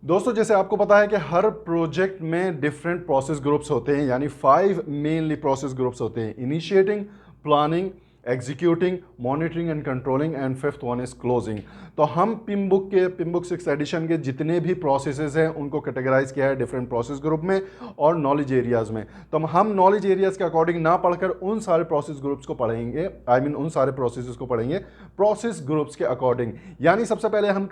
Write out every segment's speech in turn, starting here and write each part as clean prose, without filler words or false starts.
दोस्तों, जैसे आपको पता है कि हर प्रोजेक्ट में डिफरेंट प्रोसेस ग्रुप्स होते हैं, यानी 5 मेनली प्रोसेस ग्रुप्स होते हैं: initiating, planning, executing, monitoring and controlling, and fifth one is closing. तो हम पिमबुक 6 एडिशन के जितने भी प्रोसेसेस हैं उनको कैटेगराइज किया है डिफरेंट प्रोसेस ग्रुप में और नॉलेज एरियाज में। तो हम नॉलेज एरियाज के अकॉर्डिंग ना पढ़कर उन सारे प्रोसेस ग्रुप्स को पढ़ेंगे, उन सारे प्रोसेसेस को पढ़ेंगे प्रोसेस ग्रुप्स के अकॉर्डिंग। यानी सबसे पहले हम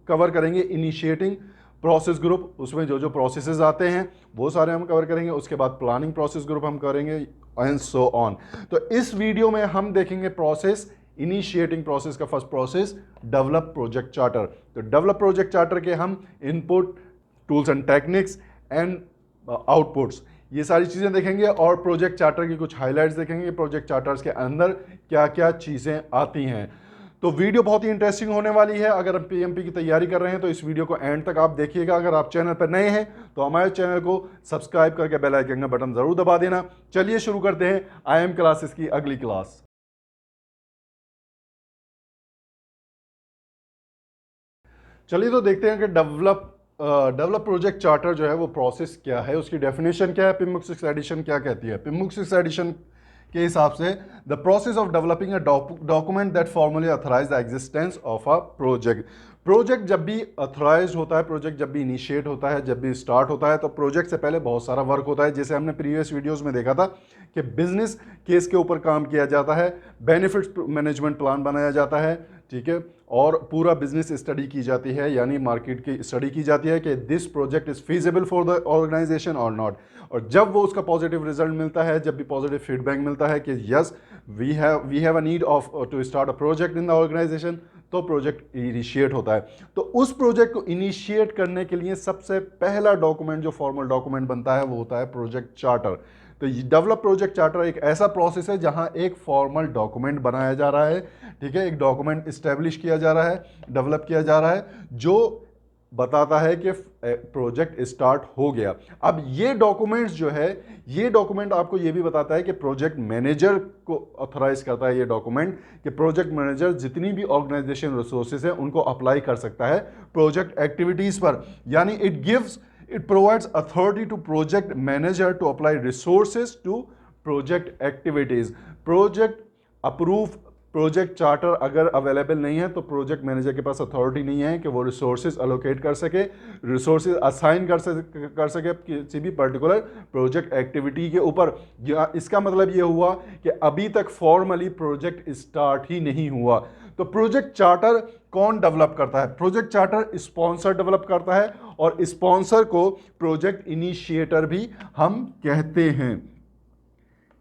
कवर करेंगे इनिशिएटिंग प्रोसेस ग्रुप, उसमें जो जो प्रोसेसेस आते हैं वो सारे हम कवर करेंगे। उसके बाद प्लानिंग प्रोसेस ग्रुप हम करेंगे एंड सो ऑन। तो इस वीडियो में हम देखेंगे प्रोसेस इनिशिएटिंग प्रोसेस का first process, develop project charter. तो डेवलप प्रोजेक्ट चार्टर के हम input, tools and techniques and outputs, ये सारी चीज़ें देखेंगे और प्रोजेक्ट चार्टर की कुछ हाइलाइट्स देखेंगे। प्रोजेक्ट चार्टर्स के अंदर क्या क्या चीज़ें आती हैं। तो वीडियो बहुत ही इंटरेस्टिंग होने वाली है। अगर आप पीएमपी की तैयारी कर रहे हैं तो इस वीडियो को एंड तक आप देखिएगा। अगर आप चैनल पर नए हैं तो हमारे चैनल को सब्सक्राइब करके बेल आइकन का बटन जरूर दबा देना। चलिए शुरू करते हैं IIM क्लासेस की अगली क्लास। चलिए तो देखते हैं कि डेवलप प्रोजेक्ट चार्टर जो है वो प्रोसेस क्या है, उसकी डेफिनेशन क्या है, पिमबुक 6 एडिशन क्या कहती है। पिमबुक 6 एडिशन के हिसाब से the process of developing a document that formally authorise the existence of a project. Project जब भी अथराइज होता है, प्रोजेक्ट जब भी इनिशिएट होता है, जब भी स्टार्ट होता है, तो प्रोजेक्ट से पहले बहुत सारा वर्क होता है। जैसे हमने प्रीवियस वीडियोस में देखा था कि बिजनेस केस के ऊपर काम किया जाता है, बेनिफिट्स मैनेजमेंट प्लान बनाया जाता है, ठीक है, और पूरा बिजनेस स्टडी की जाती है, यानी मार्केट की स्टडी की जाती है कि this project is feasible for the organisation और नॉट। और जब वो उसका पॉजिटिव रिजल्ट मिलता है, जब भी पॉजिटिव फीडबैक मिलता है कि yes we have a need of to start a project in the organisation, तो प्रोजेक्ट इनिशिएट होता है। तो उस प्रोजेक्ट को इनिशिएट करने के लिए सबसे पहला डॉक्यूमेंट जो फॉर्मल डॉक्यूमेंट बनता है वो होता है प्रोजेक्ट चार्टर। तो डेवलप प्रोजेक्ट चार्टर एक ऐसा प्रोसेस है जहां एक फॉर्मल डॉक्यूमेंट बनाया जा रहा है, ठीक है, एक डॉक्यूमेंट इस्टेब्लिश किया जा रहा है, डेवलप किया जा रहा है, जो बताता है कि प्रोजेक्ट स्टार्ट हो गया। अब ये डॉक्यूमेंट्स जो है, ये डॉक्यूमेंट आपको ये भी बताता है कि प्रोजेक्ट मैनेजर को ऑथराइज करता है ये डॉक्यूमेंट कि प्रोजेक्ट मैनेजर जितनी भी ऑर्गेनाइजेशन रिसोर्सेज है उनको अप्लाई कर सकता है प्रोजेक्ट एक्टिविटीज पर। यानी it provides authority to project manager to apply resources to project activities. Project approve project charter अगर अवेलेबल नहीं है तो प्रोजेक्ट मैनेजर के पास अथॉरिटी नहीं है कि वो रिसोर्सेज अलोकेट कर सके, रिसोर्सेज असाइन कर सके किसी भी पर्टिकुलर प्रोजेक्ट एक्टिविटी के ऊपर। इसका मतलब ये हुआ कि अभी तक फॉर्मली प्रोजेक्ट स्टार्ट ही नहीं हुआ। तो प्रोजेक्ट चार्टर कौन डेवलप करता है? प्रोजेक्ट चार्टर स्पॉन्सर डेवलप करता है, और स्पॉन्सर को प्रोजेक्ट इनिशिएटर भी हम कहते हैं।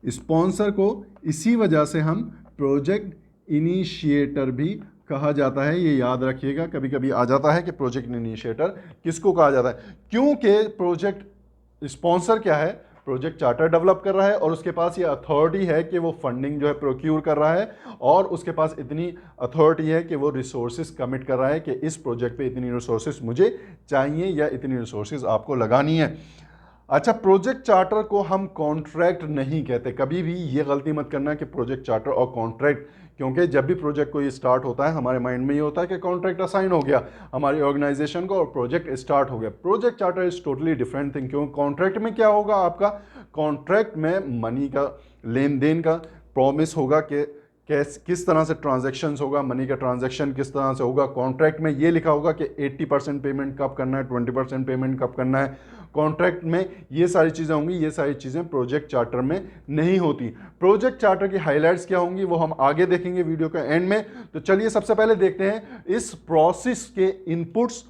स्पॉन्सर को इसी वजह से हम प्रोजेक्ट इनिशिएटर भी कहा जाता है। ये याद रखिएगा, कभी कभी आ जाता है कि प्रोजेक्ट इनिशिएटर किसको कहा जाता है, क्योंकि प्रोजेक्ट स्पॉन्सर क्या है, प्रोजेक्ट चार्टर डेवलप कर रहा है और उसके पास ये अथॉरिटी है कि वो फंडिंग जो है प्रोक्यूर कर रहा है, और उसके पास इतनी अथॉरिटी है कि वो रिसोर्सेज कमिट कर रहा है कि इस प्रोजेक्ट पे इतनी रिसोर्सेज मुझे चाहिए या इतनी रिसोर्सेज आपको लगानी है। अच्छा, प्रोजेक्ट चार्टर को हम कॉन्ट्रैक्ट नहीं कहते। कभी भी ये गलती मत करना कि प्रोजेक्ट चार्टर और कॉन्ट्रैक्ट, क्योंकि जब भी प्रोजेक्ट कोई स्टार्ट होता है हमारे माइंड में ये होता है कि कॉन्ट्रैक्ट असाइन हो गया हमारी ऑर्गेनाइजेशन को और प्रोजेक्ट स्टार्ट हो गया। Project charter is totally different thing. क्यों? कॉन्ट्रैक्ट में क्या होगा आपका? कॉन्ट्रैक्ट में मनी का लेन देन का प्रॉमिस होगा कि किस तरह से ट्रांजैक्शंस होगा, मनी का ट्रांजैक्शन किस तरह से होगा। कॉन्ट्रैक्ट में ये लिखा होगा कि 80% पेमेंट कब करना है, 20% पेमेंट कब करना है। कॉन्ट्रैक्ट में ये सारी चीज़ें होंगी, ये सारी चीज़ें प्रोजेक्ट चार्टर में नहीं होती। प्रोजेक्ट चार्टर की हाइलाइट्स क्या होंगी वो हम आगे देखेंगे वीडियो के एंड में। तो चलिए सबसे पहले देखते हैं इस प्रोसेस के inputs,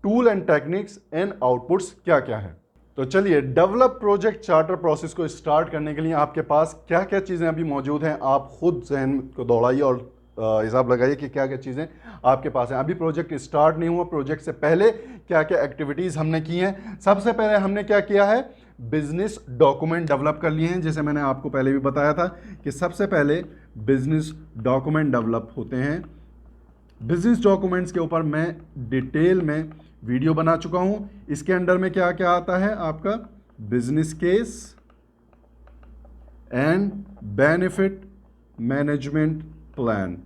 tool and techniques and outputs क्या क्या है। तो चलिए, डेवलप प्रोजेक्ट चार्टर प्रोसेस को स्टार्ट करने के लिए आपके पास क्या क्या चीज़ें अभी मौजूद हैं, आप खुद जहन को दौड़ाइए और हिसाब लगाइए कि क्या क्या चीज़ें आपके पास हैं। अभी प्रोजेक्ट स्टार्ट नहीं हुआ, प्रोजेक्ट से पहले क्या क्या एक्टिविटीज़ हमने की हैं। सबसे पहले हमने क्या किया है, बिजनेस डॉक्यूमेंट डेवलप कर लिए हैं। जैसे मैंने आपको पहले भी बताया था कि सबसे पहले बिजनेस डॉक्यूमेंट डेवलप होते हैं। बिजनेस डॉक्यूमेंट्स के ऊपर मैं डिटेल में वीडियो बना चुका हूं। इसके अंडर में क्या क्या आता है आपका, business case and benefit management plan,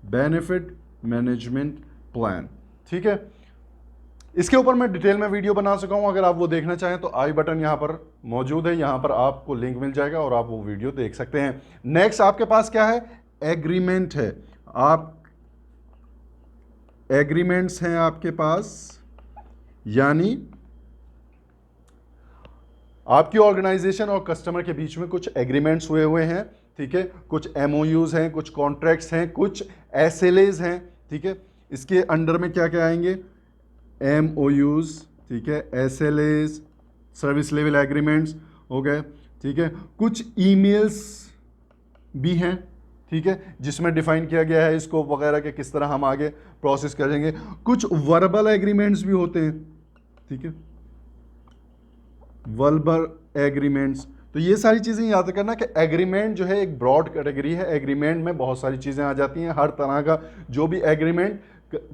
benefit management plan, ठीक है। इसके ऊपर मैं डिटेल में वीडियो बना चुका हूं, अगर आप वो देखना चाहें तो आई बटन यहां पर मौजूद है, यहां पर आपको लिंक मिल जाएगा और आप वो वीडियो देख सकते हैं। नेक्स्ट आपके पास क्या है, एग्रीमेंट है। आप एग्रीमेंट्स हैं आपके पास, यानी आपकी ऑर्गेनाइजेशन और कस्टमर के बीच में कुछ एग्रीमेंट्स हुए हुए हैं, ठीक है, कुछ एमओयूज हैं, कुछ कॉन्ट्रैक्ट्स हैं, कुछ एसएलएज हैं, ठीक है। इसके अंडर में क्या क्या आएंगे, एमओयूज, ठीक है, एसएलएज, सर्विस लेवल एग्रीमेंट्स हो गए, ठीक है। कुछ ईमेल्स भी हैं, ठीक है, जिसमें डिफाइन किया गया है स्कोप वगैरह के किस तरह हम आगे प्रोसेस करेंगे। कुछ वर्बल एग्रीमेंट्स भी होते हैं, ठीक है, वर्बल एग्रीमेंट्स। तो ये सारी चीज़ें याद करना कि एग्रीमेंट जो है एक ब्रॉड कैटेगरी है, एग्रीमेंट में बहुत सारी चीज़ें आ जाती हैं। हर तरह का जो भी एग्रीमेंट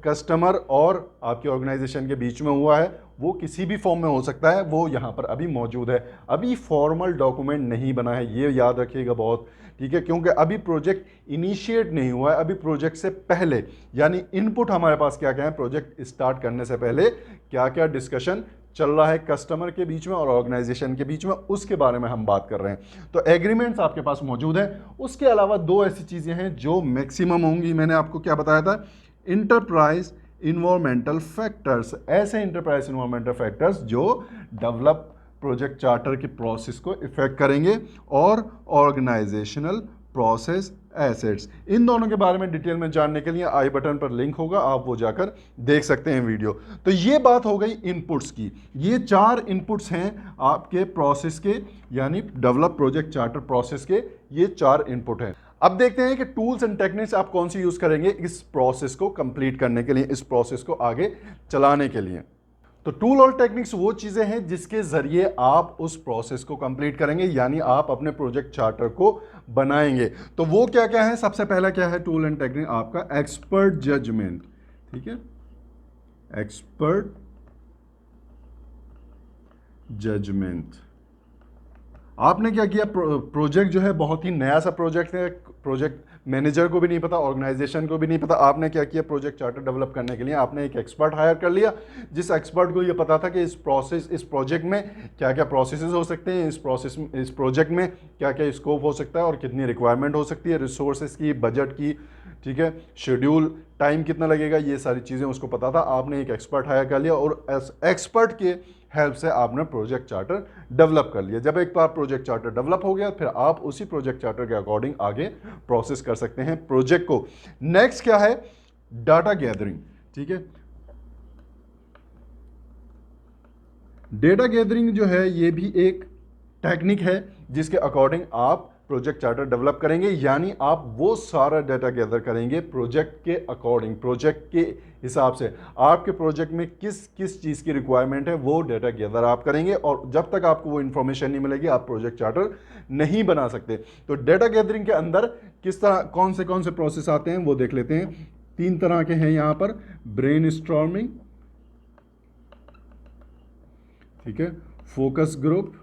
कस्टमर और आपकी ऑर्गेनाइजेशन के बीच में हुआ है वो किसी भी फॉर्म में हो सकता है, वो यहाँ पर अभी मौजूद है। अभी फॉर्मल डॉक्यूमेंट नहीं बना है, ये याद रखिएगा बहुत, ठीक है, क्योंकि अभी प्रोजेक्ट इनिशिएट नहीं हुआ है। अभी प्रोजेक्ट से पहले, यानी इनपुट हमारे पास क्या क्या है, प्रोजेक्ट स्टार्ट करने से पहले क्या क्या डिस्कशन चल रहा है कस्टमर के बीच में और ऑर्गेनाइजेशन के बीच में, उसके बारे में हम बात कर रहे हैं। तो एग्रीमेंट्स आपके पास मौजूद है। उसके अलावा दो ऐसी चीज़ें हैं जो मैक्सिमम होंगी, मैंने आपको क्या बताया था, इंटरप्राइज इन्वायरमेंटल फैक्टर्स। ऐसे इंटरप्राइज इन्वायरमेंटल फैक्टर्स जो डेवलप प्रोजेक्ट चार्टर की प्रोसेस को इफेक्ट करेंगे, और ऑर्गेनाइजेशनल प्रोसेस एसेट्स। इन दोनों के बारे में डिटेल में जानने के लिए आई बटन पर लिंक होगा, आप वो जाकर देख सकते हैं वीडियो। तो ये बात हो गई इनपुट्स की। ये 4 इनपुट्स हैं आपके प्रोसेस के, यानी डेवलप प्रोजेक्ट चार्टर प्रोसेस के, ये 4 इनपुट हैं। अब देखते हैं कि टूल्स एंड टेक्निक्स आप कौन सी यूज करेंगे इस प्रोसेस को कंप्लीट करने के लिए, इस प्रोसेस को आगे चलाने के लिए। तो टूल और टेक्निक्स वो चीजें हैं जिसके जरिए आप उस प्रोसेस को कंप्लीट करेंगे, यानी आप अपने प्रोजेक्ट चार्टर को बनाएंगे। तो वो क्या क्या है, सबसे पहला क्या है टूल एंड टेक्निक, आपका एक्सपर्ट जजमेंट, ठीक है, एक्सपर्ट जजमेंट। आपने क्या किया, प्रोजेक्ट जो है बहुत ही नया सा प्रोजेक्ट है, प्रोजेक्ट मैनेजर को भी नहीं पता, ऑर्गेनाइजेशन को भी नहीं पता। आपने क्या किया, प्रोजेक्ट चार्टर डेवलप करने के लिए आपने एक एक्सपर्ट हायर कर लिया, जिस एक्सपर्ट को ये पता था कि इस प्रोजेक्ट में क्या क्या प्रोसेसेस हो सकते हैं, इस प्रोजेक्ट में क्या क्या स्कोप हो सकता है और कितनी रिक्वायरमेंट हो सकती है, रिसोर्सेज की, बजट की, ठीक है, शेड्यूल, टाइम कितना लगेगा, ये सारी चीज़ें उसको पता था। आपने एक एक्सपर्ट हायर कर लिया और एक्सपर्ट के हेल्प से आपने प्रोजेक्ट चार्टर डेवलप कर लिया। जब एक बार प्रोजेक्ट चार्टर डेवलप हो गया, फिर आप उसी प्रोजेक्ट चार्टर के अकॉर्डिंग आगे प्रोसेस कर सकते हैं प्रोजेक्ट को। नेक्स्ट क्या है, डाटा गैदरिंग, ठीक है। डेटा गैदरिंग जो है ये भी एक टेक्निक है जिसके अकॉर्डिंग आप प्रोजेक्ट चार्टर डेवलप करेंगे, यानी आप वो सारा डाटा गैदर करेंगे प्रोजेक्ट के अकॉर्डिंग, प्रोजेक्ट के हिसाब से। आपके प्रोजेक्ट में किस किस चीज़ की रिक्वायरमेंट है वो डाटा गैदर आप करेंगे, और जब तक आपको वो इन्फॉर्मेशन नहीं मिलेगी आप प्रोजेक्ट चार्टर नहीं बना सकते। तो डाटा गैदरिंग के अंदर किस तरह कौन से प्रोसेस आते हैं वो देख लेते हैं। 3 तरह के हैं यहाँ पर, ब्रेनस्टॉर्मिंग, ठीक है, फोकस ग्रुप,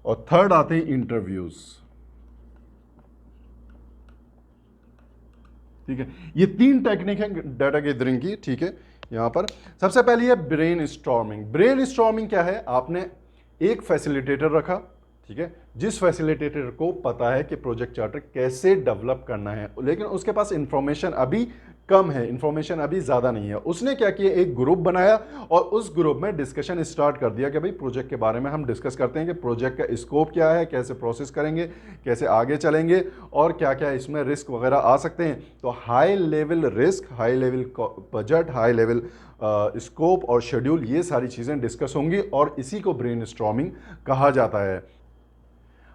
और थर्ड आते हैं इंटरव्यूज, ठीक है। ये 3 टेक्निक है डाटा गैदरिंग की, ठीक है। यहां पर सबसे पहली है ब्रेनस्टॉर्मिंग। ब्रेनस्टॉर्मिंग क्या है, आपने एक फैसिलिटेटर रखा, ठीक है, जिस फैसिलिटेटर को पता है कि प्रोजेक्ट चार्टर कैसे डेवलप करना है, लेकिन उसके पास इंफॉर्मेशन अभी कम है, इंफॉर्मेशन अभी ज़्यादा नहीं है। उसने क्या किया, एक ग्रुप बनाया और उस ग्रुप में डिस्कशन स्टार्ट कर दिया कि भाई प्रोजेक्ट के बारे में हम डिस्कस करते हैं कि प्रोजेक्ट का स्कोप क्या है, कैसे प्रोसेस करेंगे, कैसे आगे चलेंगे, और क्या क्या इसमें रिस्क वगैरह आ सकते हैं। तो high level risk, high level budget, high level scope और शेड्यूल, ये सारी चीज़ें डिस्कस होंगी और इसी को ब्रेनस्टॉर्मिंग कहा जाता है।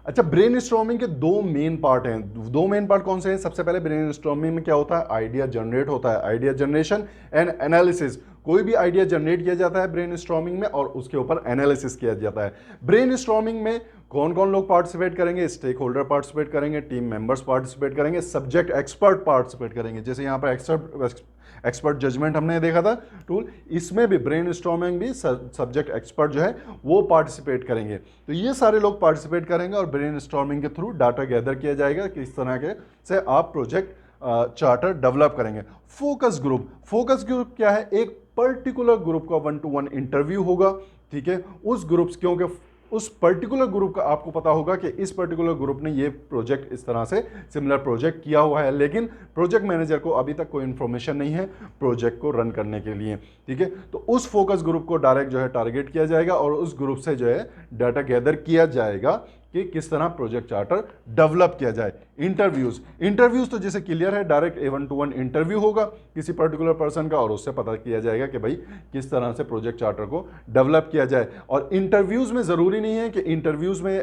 अच्छा, ब्रेनस्टॉर्मिंग के 2 मेन पार्ट हैं। 2 मेन पार्ट कौन से हैं? सबसे पहले ब्रेनस्टॉर्मिंग में क्या होता है, आइडिया जनरेट होता है, आइडिया जनरेशन एंड एनालिसिस। कोई भी आइडिया जनरेट किया जाता है ब्रेनस्टॉर्मिंग में और उसके ऊपर एनालिसिस किया जाता है। ब्रेनस्टॉर्मिंग में कौन कौन लोग पार्टिसिपेट करेंगे, स्टेक होल्डर पार्टिसिपेट करेंगे, टीम मेंबर्स पार्टिसिपेट करेंगे, सब्जेक्ट एक्सपर्ट पार्टिसिपेट करेंगे। जैसे यहाँ पर एक्सपर्ट जजमेंट हमने देखा था टूल, इसमें भी ब्रेनस्टॉर्मिंग भी सब्जेक्ट एक्सपर्ट जो है वो पार्टिसिपेट करेंगे। तो ये सारे लोग पार्टिसिपेट करेंगे और ब्रेनस्टॉर्मिंग के थ्रू डाटा गैदर किया जाएगा कि किस तरह के से आप प्रोजेक्ट चार्टर डेवलप करेंगे। फोकस ग्रुप क्या है? एक पर्टिकुलर ग्रुप का 1 to 1 इंटरव्यू होगा, ठीक है। उस ग्रुप, क्योंकि उस पर्टिकुलर ग्रुप का आपको पता होगा कि इस पर्टिकुलर ग्रुप ने ये प्रोजेक्ट इस तरह से सिमिलर प्रोजेक्ट किया हुआ है, लेकिन प्रोजेक्ट मैनेजर को अभी तक कोई इंफॉर्मेशन नहीं है प्रोजेक्ट को रन करने के लिए, ठीक है। तो उस फोकस ग्रुप को डायरेक्ट जो है टारगेट किया जाएगा और उस ग्रुप से जो है डाटा गैदर किया जाएगा कि किस तरह प्रोजेक्ट चार्टर डेवलप किया जाए। इंटरव्यूज तो जैसे क्लियर है, डायरेक्ट A1 to 1 इंटरव्यू होगा किसी पर्टिकुलर पर्सन का और उससे पता किया जाएगा कि भाई किस तरह से प्रोजेक्ट चार्टर को डेवलप किया जाए। और इंटरव्यूज में ज़रूरी नहीं है कि इंटरव्यूज में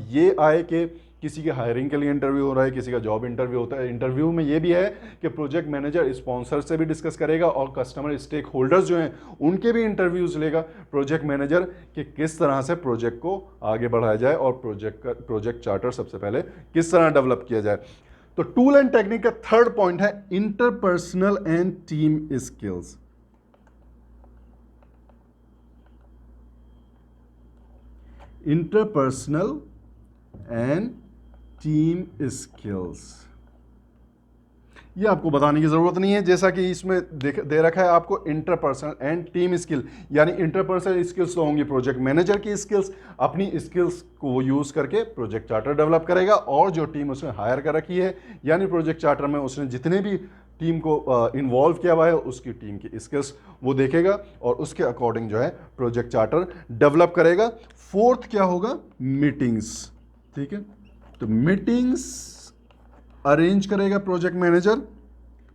ये आए कि किसी की हायरिंग के लिए इंटरव्यू हो रहा है, किसी का जॉब इंटरव्यू होता है। इंटरव्यू में ये भी है कि प्रोजेक्ट मैनेजर स्पॉन्सर से भी डिस्कस करेगा और कस्टमर स्टेक होल्डर्स जो हैं उनके भी इंटरव्यूज लेगा प्रोजेक्ट मैनेजर कि किस तरह से प्रोजेक्ट को आगे बढ़ाया जाए और प्रोजेक्ट चार्टर सबसे पहले किस तरह डेवलप किया जाए। तो टूल एंड टेक्निक का थर्ड पॉइंट है interpersonal and team skills. Interpersonal and team skills, ये आपको बताने की जरूरत नहीं है, जैसा कि इसमें दे रखा है आपको इंटरपर्सनल एंड टीम स्किल। यानी इंटरपर्सनल स्किल्स तो होंगी प्रोजेक्ट मैनेजर की स्किल्स, अपनी स्किल्स को वो यूज करके प्रोजेक्ट चार्टर डेवलप करेगा, और जो टीम उसने हायर कर रखी है यानी प्रोजेक्ट चार्टर में उसने जितने भी टीम को इन्वॉल्व किया हुआ है उसकी टीम की स्किल्स वो देखेगा और उसके अकॉर्डिंग जो है प्रोजेक्ट चार्टर डेवलप करेगा। फोर्थ क्या होगा? मीटिंग्स, ठीक है। तो मीटिंग्स अरेंज करेगा प्रोजेक्ट मैनेजर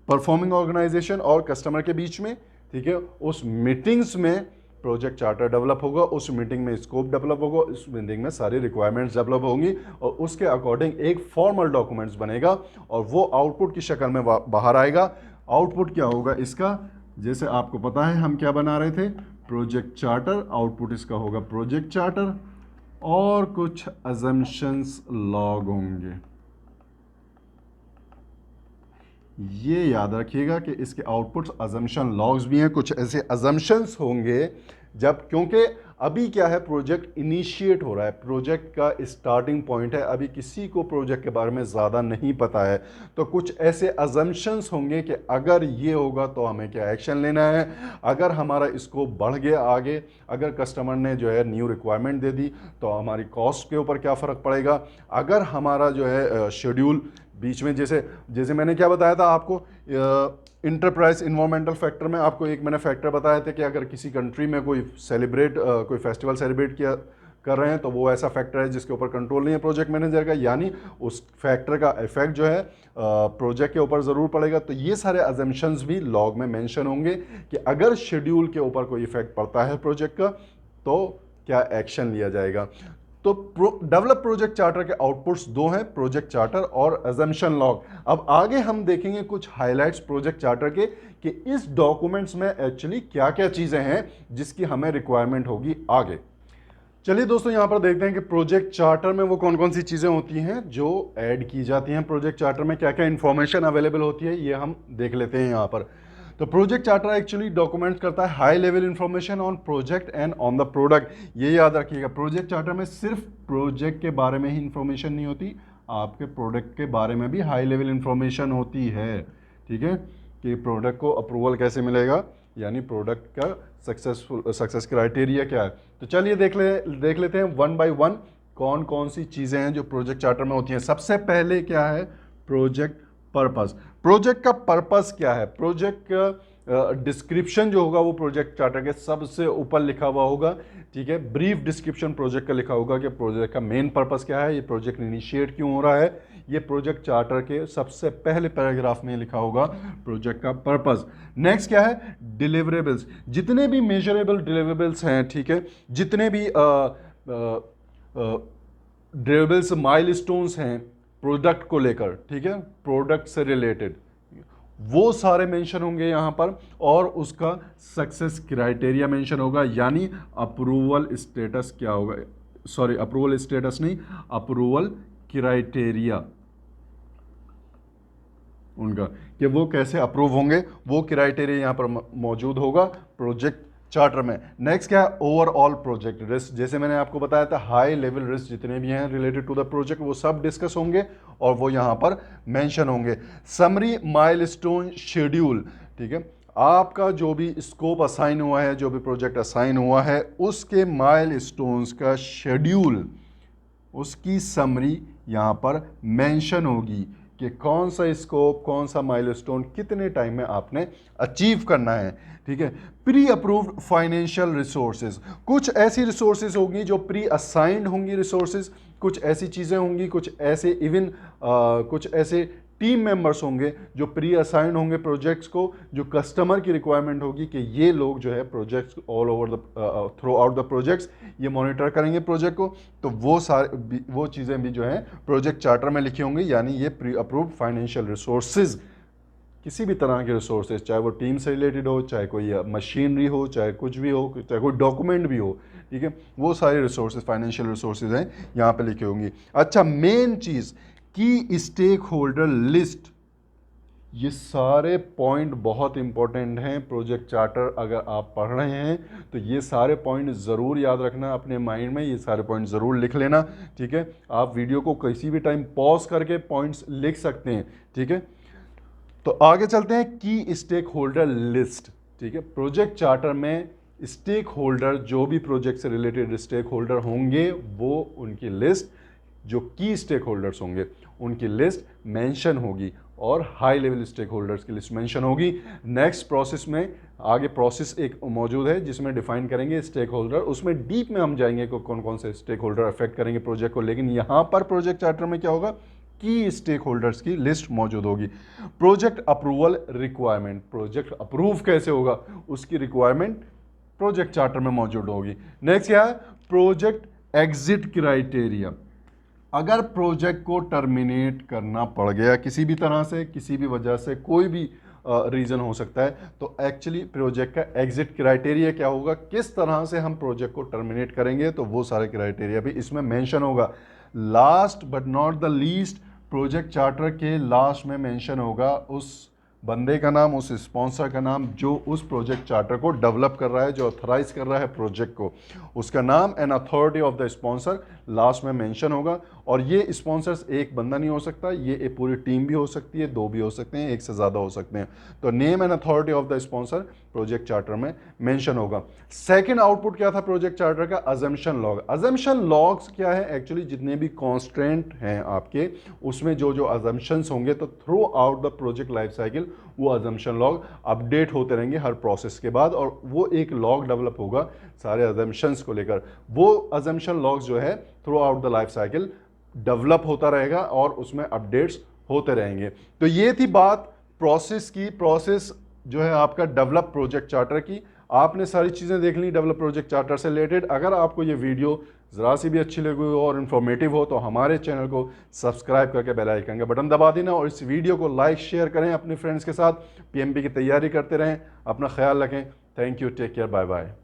परफॉर्मिंग ऑर्गेनाइजेशन और कस्टमर के बीच में, ठीक है। उस मीटिंग्स में प्रोजेक्ट चार्टर डेवलप होगा, उस मीटिंग में स्कोप डेवलप होगा, उस मीटिंग में सारी रिक्वायरमेंट्स डेवलप होंगी और उसके अकॉर्डिंग एक फॉर्मल डॉक्यूमेंट्स बनेगा और वो आउटपुट की शक्ल में बाहर आएगा। आउटपुट क्या होगा इसका? जैसे आपको पता है हम क्या बना रहे थे, प्रोजेक्ट चार्टर। आउटपुट इसका होगा प्रोजेक्ट चार्टर और कुछ अजम्पशंस लॉग होंगे। ये याद रखिएगा कि इसके आउटपुट्स अजम्पशन लॉग्स भी हैं, कुछ ऐसे अजम्पशंस होंगे जब, क्योंकि अभी क्या है प्रोजेक्ट इनिशिएट हो रहा है, प्रोजेक्ट का स्टार्टिंग पॉइंट है, अभी किसी को प्रोजेक्ट के बारे में ज़्यादा नहीं पता है। तो कुछ ऐसे अजम्पशंस होंगे कि अगर ये होगा तो हमें क्या एक्शन लेना है, अगर हमारा स्कोप बढ़ गया आगे, अगर कस्टमर ने जो है न्यू रिक्वायरमेंट दे दी तो हमारी कॉस्ट के ऊपर क्या फ़र्क पड़ेगा, अगर हमारा जो है शेड्यूल बीच में, जैसे मैंने क्या बताया था आपको इंटरप्राइज इन्वायरमेंटल फैक्टर में, आपको एक मैंने फैक्टर बताया था कि अगर किसी कंट्री में कोई फेस्टिवल सेलिब्रेट किया कर रहे हैं तो वो ऐसा फैक्टर है जिसके ऊपर कंट्रोल नहीं है प्रोजेक्ट मैनेजर का, यानी उस फैक्टर का इफेक्ट जो है प्रोजेक्ट के ऊपर ज़रूर पड़ेगा। तो ये सारे अजम्पशंस भी लॉग में मेंशन होंगे कि अगर शेड्यूल के ऊपर कोई इफेक्ट पड़ता है प्रोजेक्ट का तो क्या एक्शन लिया जाएगा। तो डेवलप प्रोजेक्ट चार्टर के आउटपुट्स दो हैं, प्रोजेक्ट चार्टर और अजम्पशन लॉग। अब आगे हम देखेंगे कुछ हाइलाइट्स प्रोजेक्ट चार्टर के कि इस डॉक्यूमेंट्स में एक्चुअली क्या क्या चीज़ें हैं जिसकी हमें रिक्वायरमेंट होगी आगे। चलिए दोस्तों यहाँ पर देखते हैं कि प्रोजेक्ट चार्टर में वो कौन कौन सी चीज़ें होती हैं जो ऐड की जाती हैं, प्रोजेक्ट चार्टर में क्या क्या इंफॉर्मेशन अवेलेबल होती है, ये हम देख लेते हैं यहाँ पर। तो प्रोजेक्ट चार्टर एक्चुअली डॉक्यूमेंट करता है high level information on project and on the product. ये याद रखिएगा, प्रोजेक्ट चार्टर में सिर्फ प्रोजेक्ट के बारे में ही इंफॉर्मेशन नहीं होती, आपके प्रोडक्ट के बारे में भी हाई लेवल इंफॉर्मेशन होती है, ठीक है। कि प्रोडक्ट को अप्रूवल कैसे मिलेगा, यानी प्रोडक्ट का सक्सेस क्राइटेरिया क्या है। तो चलिए देख लेते हैं वन बाय वन कौन कौन सी चीज़ें हैं जो प्रोजेक्ट चार्टर में होती हैं। सबसे पहले क्या है, प्रोजेक्ट पर्पस। प्रोजेक्ट का पर्पस क्या है, प्रोजेक्ट का डिस्क्रिप्शन जो होगा वो प्रोजेक्ट चार्टर के सबसे ऊपर लिखा हुआ होगा, ठीक है। ब्रीफ डिस्क्रिप्शन प्रोजेक्ट का लिखा होगा कि प्रोजेक्ट का मेन पर्पस क्या है, ये प्रोजेक्ट इनिशिएट क्यों हो रहा है, ये प्रोजेक्ट चार्टर के सबसे पहले पैराग्राफ में लिखा होगा प्रोजेक्ट का पर्पस। नेक्स्ट क्या है, डिलीवरेबल्स। जितने भी मेजरेबल डिलीवरेबल्स हैं, ठीक है, जितने भी डिलीवरेबल्स माइलस्टोन्स हैं प्रोडक्ट को लेकर, ठीक है, प्रोडक्ट से रिलेटेड, वो सारे मेंशन होंगे यहाँ पर, और उसका सक्सेस क्राइटेरिया मेंशन होगा, यानी अप्रूवल स्टेटस क्या होगा, सॉरी अप्रूवल स्टेटस नहीं, अप्रूवल क्राइटेरिया उनका, कि वो कैसे अप्रूव होंगे, वो क्राइटेरिया यहाँ पर मौजूद होगा प्रोजेक्ट चार्टर में। नेक्स्ट क्या है, ओवरऑल प्रोजेक्ट रिस्क। जैसे मैंने आपको बताया था, हाई लेवल रिस्क जितने भी हैं रिलेटेड टू द प्रोजेक्ट वो सब डिस्कस होंगे और वो यहाँ पर मेंशन होंगे। समरी माइलस्टोन शेड्यूल, ठीक है, आपका जो भी स्कोप असाइन हुआ है, जो भी प्रोजेक्ट असाइन हुआ है उसके माइलस्टोन्स का शेड्यूल, उसकी समरी यहाँ पर मेंशन होगी कि कौन सा स्कोप, कौन सा माइलस्टोन कितने टाइम में आपने अचीव करना है, ठीक है। प्री अप्रूव्ड फाइनेंशियल रिसोर्सेज, कुछ ऐसी रिसोर्सेज होंगी जो प्री असाइंड होंगी रिसोर्सेज, कुछ ऐसी चीज़ें होंगी, कुछ ऐसे इवन कुछ ऐसे टीम मेंबर्स होंगे जो प्री असाइंड होंगे प्रोजेक्ट्स को, जो कस्टमर की रिक्वायरमेंट होगी कि ये लोग जो है projects all over the through out the projects ये मॉनिटर करेंगे प्रोजेक्ट को। तो वो चीज़ें भी जो है प्रोजेक्ट चार्टर में लिखी होंगी, यानी ये प्री अप्रूव्ड फाइनेंशियल रिसोर्सेज, किसी भी तरह के रिसोर्सेज, चाहे वो टीम से रिलेटेड हो, चाहे कोई मशीनरी हो, चाहे कुछ भी हो, चाहे कोई डॉक्यूमेंट भी हो, ठीक है, वो सारे रिसोर्सेज फाइनेंशियल रिसोर्सेज हैं यहाँ पे लिखे होंगी। अच्छा, मेन चीज़ की स्टेक होल्डर लिस्ट, ये सारे पॉइंट बहुत इंपॉर्टेंट हैं। प्रोजेक्ट चार्टर अगर आप पढ़ रहे हैं तो ये सारे पॉइंट ज़रूर याद रखना अपने माइंड में, ये सारे पॉइंट ज़रूर लिख लेना, ठीक है। आप वीडियो को किसी भी टाइम पॉज करके पॉइंट्स लिख सकते हैं, ठीक है। तो आगे चलते हैं, की स्टेक होल्डर लिस्ट, ठीक है। प्रोजेक्ट चार्टर में स्टेक होल्डर, जो भी प्रोजेक्ट से रिलेटेड स्टेक होल्डर होंगे वो उनकी लिस्ट, जो की स्टेक होल्डर्स होंगे उनकी लिस्ट मेंशन होगी और हाई लेवल स्टेक होल्डर्स की लिस्ट मेंशन होगी। नेक्स्ट प्रोसेस में आगे प्रोसेस एक मौजूद है जिसमें डिफाइन करेंगे स्टेक होल्डर, उसमें डीप में हम जाएंगे कि कौन कौन से स्टेक होल्डर अफेक्ट करेंगे प्रोजेक्ट को, लेकिन यहाँ पर प्रोजेक्ट चार्टर में क्या होगा, की स्टेक होल्डर्स की लिस्ट मौजूद होगी। Project approval requirement, project approve कैसे होगा उसकी रिक्वायरमेंट प्रोजेक्ट चार्टर में मौजूद होगी। नेक्स्ट क्या है, प्रोजेक्ट एग्जिट क्राइटेरिया, अगर प्रोजेक्ट को टर्मिनेट करना पड़ गया किसी भी तरह से, किसी भी वजह से, कोई भी रीज़न हो सकता है, तो एक्चुअली प्रोजेक्ट का एग्जिट क्राइटेरिया क्या होगा, किस तरह से हम प्रोजेक्ट को टर्मिनेट करेंगे, तो वो सारे क्राइटेरिया भी इसमें मेंशन होगा। Last but not the least, project charter के लास्ट में मेंशन होगा उस बंदे का नाम, उस स्पॉन्सर का नाम जो उस प्रोजेक्ट चार्टर को डेवलप कर रहा है, जो ऑथराइज कर रहा है प्रोजेक्ट को, उसका नाम and authority of the sponsor last में मेंशन होगा। और ये स्पॉन्सर्स एक बंदा नहीं हो सकता, ये पूरी टीम भी हो सकती है, दो भी हो सकते हैं, एक से ज़्यादा हो सकते हैं। तो name and authority of the sponsor project charter में मेंशन होगा। सेकेंड आउटपुट क्या था प्रोजेक्ट चार्टर का, अजम्पशन लॉग। अजम्पशन लॉग्स क्या है, एक्चुअली जितने भी कॉन्स्टेंट हैं आपके उसमें जो जो अजम्पशंस होंगे, तो through out the project life cycle वो अजम्पशन लॉग अपडेट होते रहेंगे हर प्रोसेस के बाद, और वो एक लॉग डेवलप होगा सारे अजम्पशंस को लेकर। वो अजम्पशन लॉग्स जो है through out the life cycle develop होता रहेगा और उसमें अपडेट्स होते रहेंगे। तो ये थी बात प्रोसेस की, प्रोसेस जो है आपका डेवलप प्रोजेक्ट चार्टर की। आपने सारी चीज़ें देख ली डेवलप प्रोजेक्ट चार्टर से रिलेटेड। अगर आपको ये वीडियो ज़रा सी भी अच्छी लगी हो और इन्फॉर्मेटिव हो तो हमारे चैनल को सब्सक्राइब करके बेल आइकन का बटन दबा देना और इस वीडियो को लाइक शेयर करें अपने फ्रेंड्स के साथ। पीएमबी की तैयारी करते रहें, अपना ख्याल रखें। Thank you, take care, bye bye.